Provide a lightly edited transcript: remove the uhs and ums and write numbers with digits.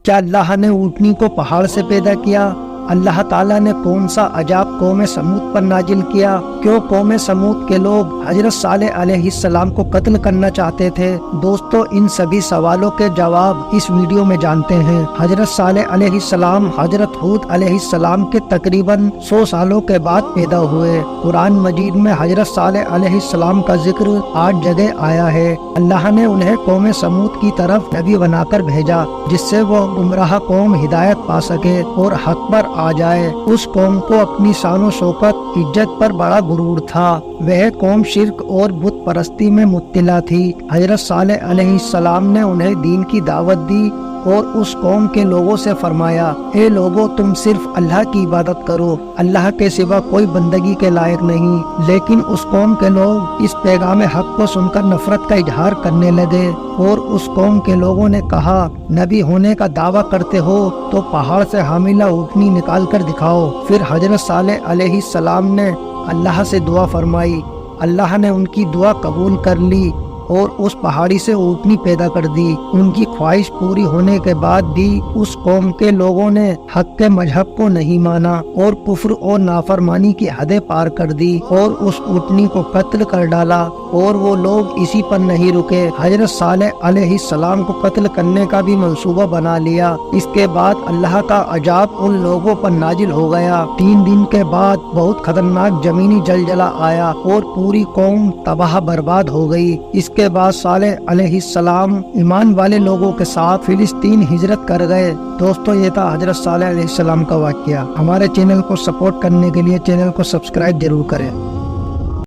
کیا اللہ نے اونٹنی کو پہاڑ سے پیدا کیا؟ اللہ تعالیٰ نے کون سا عذاب قوم سمود پر نازل کیا؟ کیوں قوم سمود کے لوگ حضرت صالح علیہ السلام کو قتل کرنا چاہتے تھے؟ دوستو، ان سبھی سوالوں کے جواب اس ویڈیو میں جانتے ہیں۔ حضرت صالح علیہ السلام حضرت ہود علیہ السلام کے تقریباً 100 سالوں کے بعد پیدا ہوئے۔ قرآن مجید میں حضرت صالح علیہ السلام کا ذکر 8 جگہ آیا ہے۔ اللہ نے انہیں قوم سمود کی طرف نبی بنا کر بھیجا، جس سے وہ گمراہ قوم ہدایت پا سکے اور حق پر آ جائے۔ اس قوم کو اپنی شان و شوکت عزت پر بڑا غرور تھا۔ وہ قوم شرک اور بت پرستی میں مبتلا تھی۔ حضرت صالح علیہ السلام نے انہیں دین کی دعوت دی اور اس قوم کے لوگوں سے فرمایا، اے لوگو، تم صرف اللہ کی عبادت کرو، اللہ کے سوا کوئی بندگی کے لائق نہیں۔ لیکن اس قوم کے لوگ اس پیغام حق کو سن کر نفرت کا اظہار کرنے لگے اور اس قوم کے لوگوں نے کہا، نبی ہونے کا دعویٰ کرتے ہو تو پہاڑ سے حاملہ اونٹنی نکال کر دکھاؤ۔ پھر حضرت صالح علیہ السلام نے اللہ سے دعا فرمائی۔ اللہ نے ان کی دعا قبول کر لی اور اس پہاڑی سے اونٹنی پیدا کر دی۔ ان کی خواہش پوری ہونے کے بعد بھی اس قوم کے لوگوں نے حق کے مذہب کو نہیں مانا اور کفر اور نافرمانی کی حدیں پار کر دی اور اس اونٹنی کو قتل کر ڈالا، اور وہ لوگ اسی پر نہیں رکے، حضرت صالح علیہ السلام کو قتل کرنے کا بھی منصوبہ بنا لیا۔ اس کے بعد اللہ کا عذاب ان لوگوں پر نازل ہو گیا۔ 3 دن کے بعد بہت خطرناک زمینی زلزلہ آیا اور پوری قوم تباہ برباد ہو گئی۔ اس کے بعد صالح علیہ السلام ایمان والے لوگوں کے ساتھ فلسطین ہجرت کر گئے۔ دوستو، یہ تھا حضرت صالح علیہ السلام کا واقعہ۔ ہمارے چینل کو سپورٹ کرنے کے لیے چینل کو سبسکرائب ضرور کریں۔